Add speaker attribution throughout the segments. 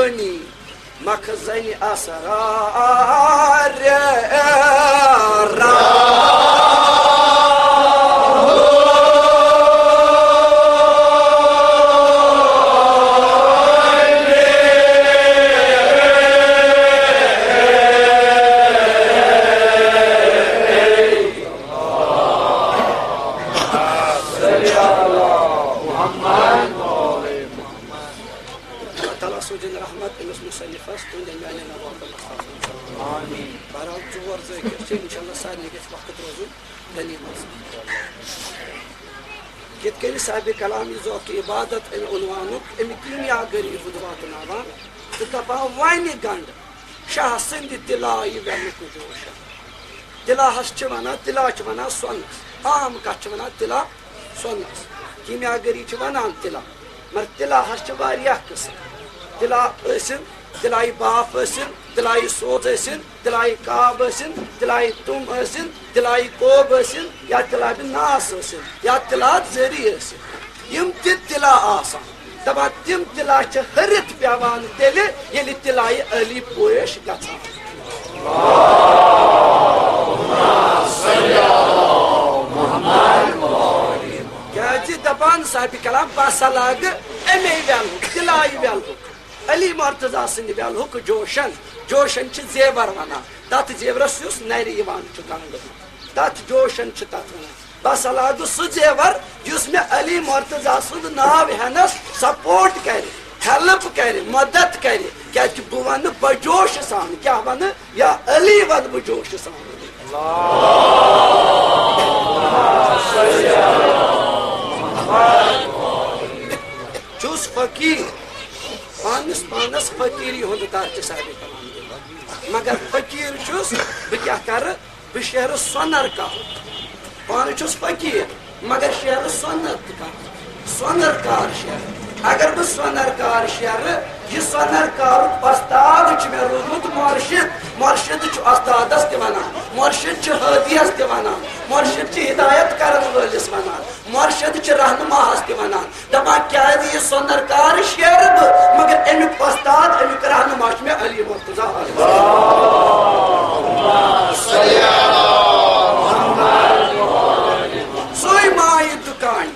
Speaker 1: بانی مخزن اسرار صاحب کلام ذوق عبادت عنوان امی کیمیا گری واتناوان تو دپان وانی گنڈ شاہ سند تلائی ونک جوش تلاہس ونان تلا ونان سونس عام کت ونان تلا سونس کیمیا گری ونان تلا مگر تلاہس قسم تلا ٲسِن تلائی باف ٲسِن تلائی سوز ٲسِن تلائی کاب ٲسِن تلائی تم ٲسِن تلائی کوب ٲسِن یا تلائی ناس ٲسِن یا تلا زری ٲسِن یم تہِ تلا آسان دپان تم تلا چھِ ہرِتھ پیوان تیٚلہِ ییٚلہِ تلائی علی پوش گژھان کیازِ دپان صاحب کلام بہٕ لاگہٕ امی ویلہُک تلائی ویلہُک علی مرتضیٰ سند ویلہُک جوشن جوشن چھ زیور ونان تت زیورس یُس نرِ یوان چھُ گنڈنہٕ تت جوشن چھ تت ونان بس لاگہٕ سُہ زیور یُس مےٚ علی مرتضیٰ سُنٛد ناو ہٮ۪نس سپورٹ کرِ ہیلپ کرِ مدد کرِ کیازِ بہٕ ونہٕ بجوش سان کیاہ ونہٕ یا علی ونہٕ بہٕ جوش سان چھُس فقیٖر پانس پانس فقیری ہند درجہ صاحب کلام مگر فقیر چھس بہ کیا کر بہ شہر سونر کار پان چھس فقیر مگر شہر سونر کار سونر کار شہر اگر بہ سونر کار شہر یہ سونر کار استاد چھ مے روزمت مرشد مرشد چھ استادس تہ ونان مرشد چھ ہادیس تہ ونان مرشد چھ ہدایت کرن وٲلِس ونان مرشد چھ رہنماہس تہ ونان دپان کیازِ یہ سونر کار شہر بہ مگر امیک استاد امیک رہنما چھ مے علی مرتضیٰ سوی مایہ دکان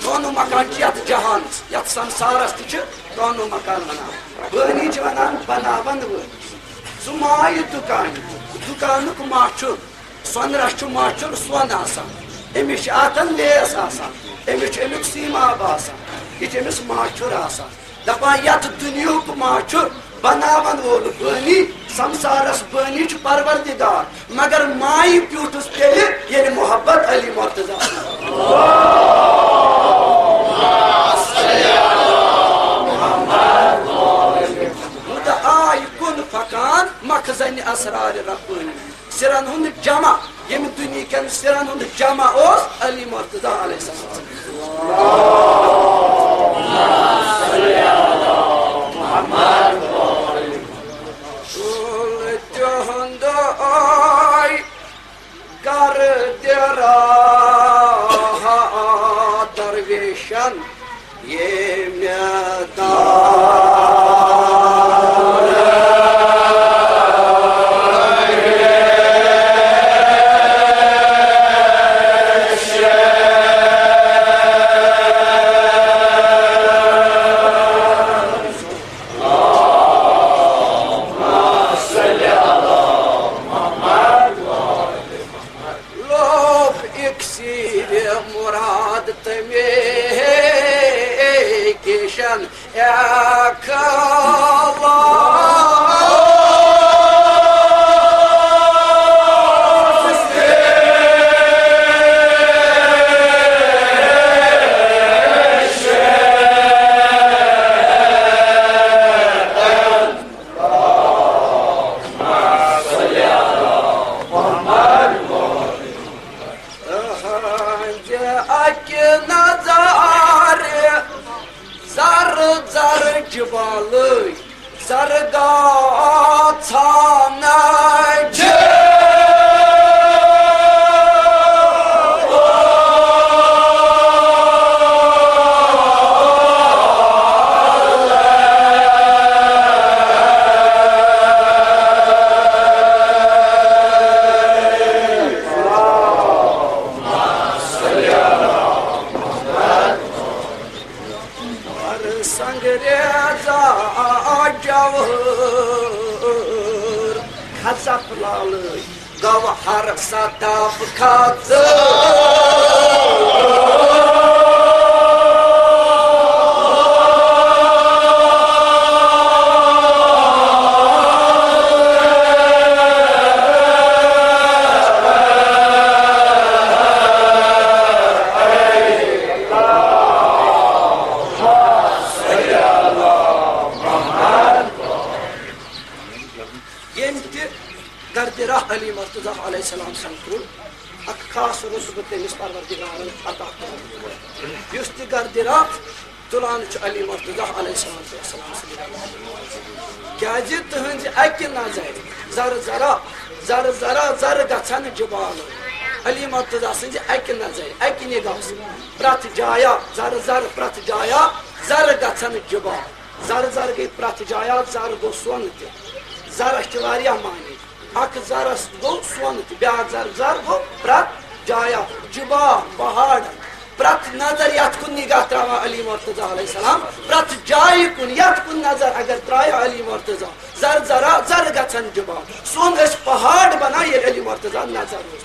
Speaker 1: کونو مکان چھ یتھ جہانس یتھ سنسارس تہ چھ کونو مکان ونان بانی چھ ونان بناون وٲلۍ سُہ مایہ دکانُک ماچھُر سۄنرس چھُ ماچھُر سۄن آسان أمِس چھِ اتھن لیس آسان أمِس چھُ امیُک سیٖماب آسان یہِ چھُ أمِس ماچھُر آسان دپان یتھ دُنیہُک ماچھُر بناون وول بٲنی سمسارس بٲنی چھُ پروردگار مگر مایہِ پیوٗٹھُس تیٚلہِ ییٚلہِ محبت علی مرتضیٰ آیہِ کُن فقان مخزن اسرار ربانی سرن ہند جمع یم دنیا کن سرن ہند جمع اوس علی مرتضیٰ علیہ السلام تہند آئی گر درا درویشن یہ کھزف لالٕے گوہر صدف کھژ علی مرتضیٰ علیہ السلام سنتول اک خاص رتبہ تمس پروردگارن عطا یس تہ گردرا تلان علی مرتضیٰ علیہ السلام کیازِ تہنز اکہ نظر زر ذرا زر گژھن جبال علی مرتضیٰ سنز اکہ نظر اکہ نگاہ پرٛٮ۪تھ جایا زر پرٛٮ۪تھ جایا زر گژھن جبال زر گئی پرٛٮ۪تھ جایا زر گو سون تہ زرس چھ واریاہ معنی اک زرس گو سون تہ بیاکھ زر گو پرٛٮ۪تھ جایا جبال پہاڑ پرٛٮ۪تھ نظر یتھ کن نگاہ تراوان علی مرتضیٰ علیہ السلام پرٛٮ۪تھ جایہِ کن یتھ کن نظر اگر ترایا علی مرتضیٰ زر گژھن جبال سون ٲسۍ پہاڑ بنان ییٚلہِ علی مرتضیٰ نظر اوس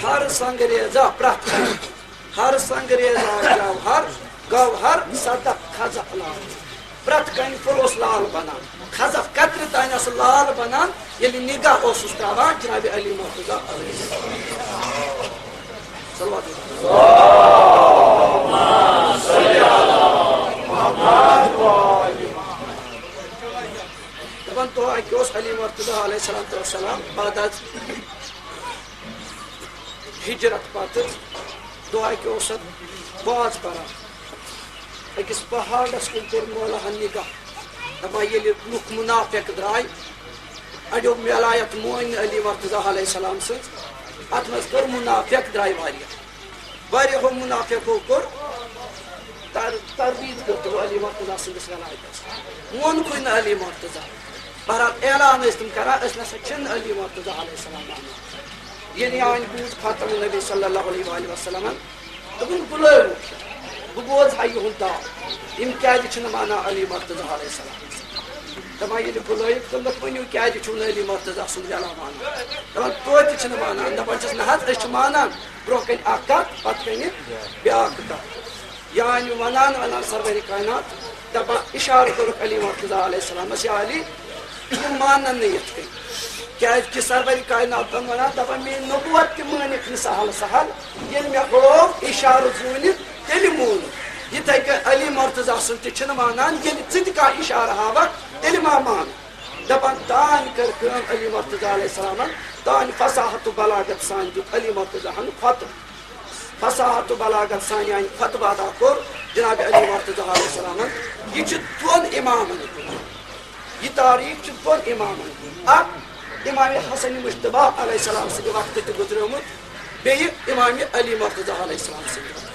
Speaker 1: ہر سنگریزا پرٛٮ۪تھ ہر سنگریزا گوہر صدف کھزف لال پرٛٮ۪تھ کنہِ پھوٚل اوس لال بنان کھزف کترِ تانۍ ٲس لال بنان ییٚلہِ نگاہ اوسُس تراوان جناب علی مرتضیٰ علیہ السلام دپان دۄہ اکہِ اوس علی مرتضیٰ علیہ السلام بعد از ہجرت پتہٕ دۄہ اکہِ اوس باز پران أکِس پہاڑس کُن کوٚر مولہن نگاہ دپان ییٚلہِ لُکھ مُنافق درٛاے اڑیو میلایت مونۍ نہٕ علی مرتضیٰ علیہ السلام سٕنٛز اتھ منٛز کٔر مُنافق درٛاے واریاہو مُنافقو کوٚر تربیٖد کٔر تِمو علی مرتضیٰ سٕنٛدِس ولایتس مونکھٕے نہٕ علی مرتضیٰ بہرحال اعلان ٲسۍ تِم کران أسۍ نسا چھِنہٕ علی مرتضیٰ علیہ السلام مانان ییٚلہِ آنہِ بوٗز خاتم النبی صلی اللہ علیہ وسلمن دوٚپُن بُلٲیو بہٕ بوزٕ ہا یِہُنٛد داو یِم کیازِ چھِنہٕ مانان علی مرتضیٰ علیہ السلام دپان ییٚلہِ بُلٲیِکھ تِم دوٚپ ؤنِو کیازِ چھُو نہٕ علی مرتضیٰ سُنٛد ویلا مانان دپان توتہِ چھِنہٕ مانان دپان چھِس نہ حظ أسۍ چھِ مانان برونٛہہ کَنہِ اکھ کتھ پتہٕ کَنہِ بیاکھ کتھ یعنی ونان سروری کائنات دپان اِشارٕ کوٚرُکھ علی مرتضیٰ علیہ السلامس یا علی تِم مانن نہٕ یِتھ کٔنۍ کیازِ کہِ سروری کائناتن ونان دپان میٲنۍ نبوت تہِ مٲنِکھ نہٕ سہل ییٚلہِ مےٚ ہوو اِشارٕ زوٗنِتھ تیٚلہِ مونُکھ یِتھے کٔنۍ علی مرتضیٰ سُنٛد تہِ چھِنہٕ مانان ییٚلہِ ژٕ تہِ کانٛہہ اِشارٕ ہاوکھ تیٚلہِ ما مان دپان تانۍ کٔر کٲم علی مرتضیٰ علیہ السلامن تانۍ فصاحت و بلاغت سان دیُت علی مرتضیٰ ہن خۄطبہٕ فصاحت و بلاغت سان یعنی خۄطبہٕ ادا کوٚر جناب علی مرتضیٰ علیہ السلامن یہ چھُ دۄن اِمامن یہ تاریخ چھُ دۄن اِمامن اکھ امام حسن مجتبیٰ علیہ السلام سٕنٛدِ وقتہٕ تہِ گُزریومُت بیٚیہِ امام علی مرتضیٰ علیہ السلام سٕنٛدِ وقتہٕ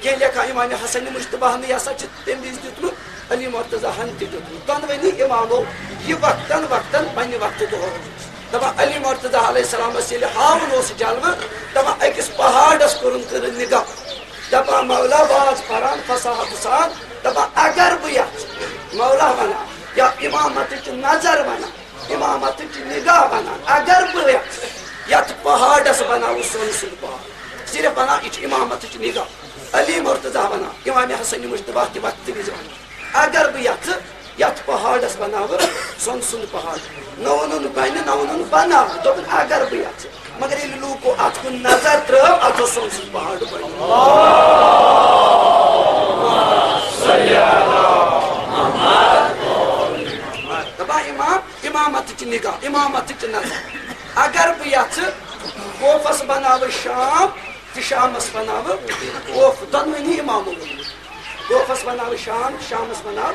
Speaker 1: کینٛہہ لیکھان امام حسن مجتبیٰ ہن یہِ ہسا چھُ تمہِ وِزِ دیُتمُت علی مرتضیٰ ہن تہِ دیُتمُت دۄنوٕنی امامو یہِ وقتن پننہِ وقتہٕ دۄہومُت دپان علی مرتضیٰ علیہ السلامس ییٚلہِ ہاوُن اوس جلوٕ دپان أکِس پہاڑس کوٚرُن نگاہ دپان مولا باز پران فصاحت سان دپان اگر بہٕ یژھٕ مولا ونان یا امامتٕچ نظر ونان امامتٕچ نگاہ ونان اگر بہٕ یژھٕ یتھ پہاڑس بناوٕ سۄنہٕ سُنٛد پہاڑ صرف ونان یہِ چھِ امامتٕچ نگاہ علی مرتضیٰ ونان امام حسن مجتبیٰ تہِ وقتہٕ وِزِ ونان اگر بہٕ یژھٕ یتھ پہاڑس بناوٕ سۄنہٕ سُنٛد پہاڑ نہ ووٚنُن بنہِ نہ ووٚنُن بناو دوٚپُن اگر بہٕ یژھٕ مگر ییٚلہِ لوٗکو اتھ کُن نظر ترٲو اتھ اوس سۄنہٕ سُنٛد پہاڑ بنیومُت دپان امامتٕچ نگاہ امامتٕچ نظر اگر بہٕ یژھٕ کوفس بناوٕ شام تہٕ شامس بناوٕ کوف دۄنوٕنی امامو ووٚنمُت کوفس بناوٕ شام شامس بناو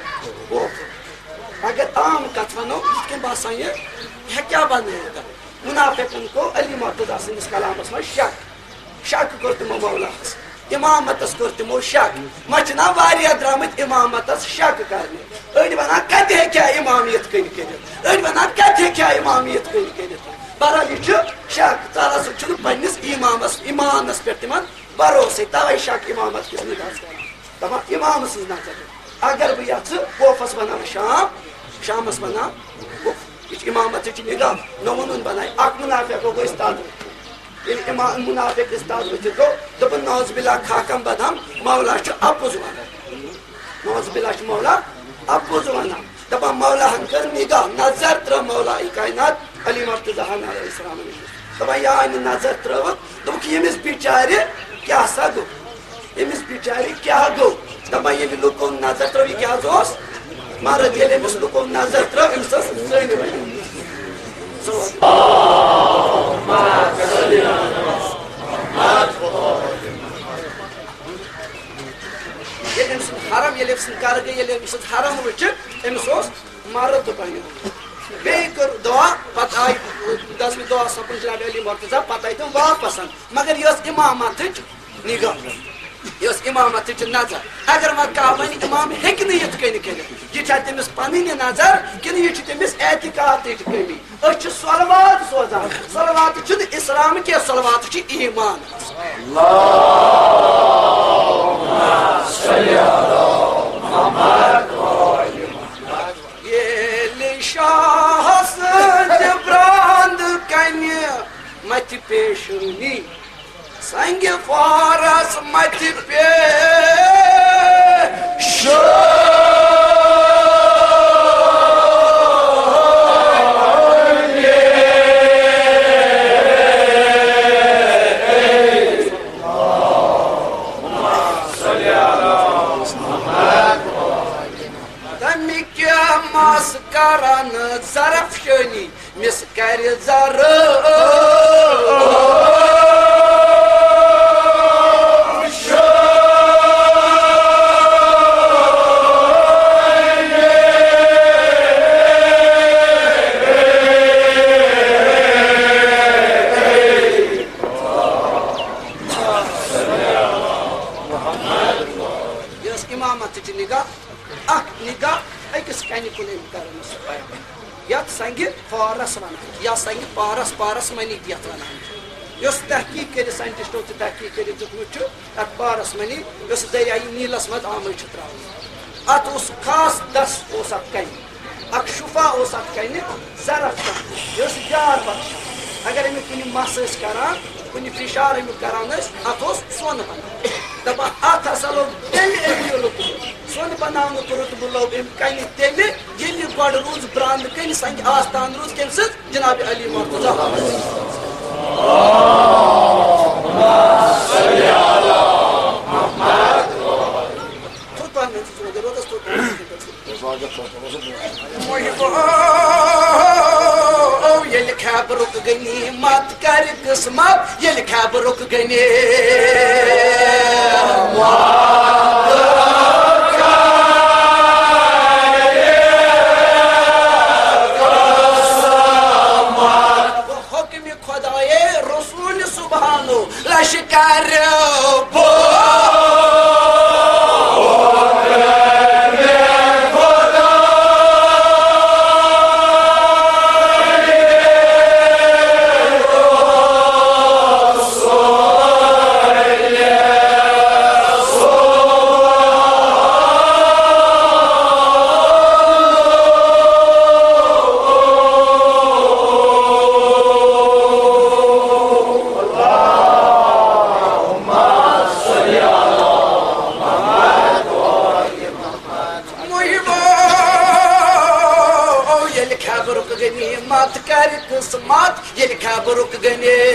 Speaker 1: کوف اگر عام کتھ ونو یِتھ کٔنۍ باسان یہِ ہیٚکیٛاہ بنٲیِتھ مُنافقن گوٚو علی مرتضیٰ سٕنٛدِس کلامس منٛز شک کوٚر تِمو مولahس امامتس کوٚر تِمو شک ما چھِنا واریاہ درٛامٕتۍ امامتس شک کرنہِ أڑۍ ونان کتہِ ہیٚکہِ ہا امام یِتھ کٔنۍ کٔرِتھ أڑۍ ونان کتہِ ہیٚکہِ ہا امام یِتھ کٔنۍ کٔرِتھ بہرحال یہِ چھُ شک ژلان سُہ چھُنہٕ پننِس ایمانس پٮ۪ٹھ تِمن بھروسے توے شک امامت کس نگاہ دپان امام سٕنٛز نظر اگر بہٕ یژھٕ کوفس بناو شامس بناو یہ امامت نگاہ نہ وونُن بناے اکھ منافق گو استاد ییٚلہِ امام منافق استاد ؤتھِتھ گوٚو دوٚپُن نوز باللہ خاکم بدم مولا چھُ اپُز ونان نوز باللہ چھُ مولا اپُز ونان دپان مولا ہن کٔر نگاہ نظر ترٲو مولا کائنات علی مرتضیٰ ہن علیہ السلام دپان یا أنۍ نظر ترٲوٕکھ دوٚپُکھ ییٚمِس بِچارِ کیٛاہ سا گوٚو ییٚمِس بِچارِ کیٛاہ گوٚو دپان ییٚلہِ لُکو نظر ترٲو یہِ کیٛاہ حظ اوس مرد ییٚلہِ أمِس لُکو نظر ترٲو أمِس ٲس زٔنۍ ؤنِتھ ییٚلہِ أمۍ سُنٛد حرم ییٚلہِ أمۍ سٕنٛد گرٕ گٔے ییٚلہِ أمۍ سُنٛد حرم وٕچھِتھ أمِس اوس مرد بنیومُت بیٚیہِ کٔر دعا پتہٕ آیہِ دسمہِ دعا سپُن جناب علی مرتضیٰ پتہٕ آیہِ تِم واپس مگر یہِ ٲس امامتٕچ نگاہ یہ امامت نظر اگر وۄنۍ کانٛہہ وَنہِ امام ہیٚکہِ نہٕ یِتھ کٔنۍ کٔرِتھ یہِ چھا تٔمِس پنٕنۍ نظر کِنہٕ یہِ چھِ تٔمِس اعتقادٕچ کٔمی أسۍ چھِ صلوات سوزان صلوات چھُنہٕ اِسلام کینٛہہ صلوات چھُ ایٖمان ییٚلہِ شاہ سٕنٛدِ برٛانٛد کنہِ متہِ پیشٲنی سنگ فارس مت تمہِ کیٛاہ مس کرن ظرفشٲنی مِس کرِ سنگہِ فارس ونان یا سنگہِ پارس منی یتھ ونان یۄس تحقیق کٔرِتھ ساینٹسٹو تہِ تحقیق کٔرِتھ دیُتمُت چھُ اتھ پارس منی یۄس دریایہِ نیٖلس منٛز آمٕژ چھِ تراونہٕ اتھ اوس خاص دس اوس اتھ کنہِ اکھ شفا اوس اتھ کنہِ ظرف یۄس جار بخشان اگر امیُک کُنہِ مس ٲسۍ کران کُنہِ فشار امیُک کران ٲسۍ اتھ اوس سۄنہٕ بنان دپان اتھ ہسا لوگ تیٚلہِ امیُک رُتبہٕ سۄنہٕ بناونُک رُتبہٕ لوگ امہِ کنہِ تیٚلہِ ییٚلہِ گۄڈٕ روٗز برٛانٛدٕ کنہِ سنگہِ آستان روٗز کٔمۍ سٕنٛز جناب علی مرتضیٰ ییٚلہِ خیبرُک غنیٖمت کرِ قٕسمت ییٚلہِ خیبرُک حُکمہِ خۄدایے رسوٗلہِ سُبحانو لشکر غنیٖمت کرِ قٕسمت ییٚلہِ خیبرُک غنیٖمت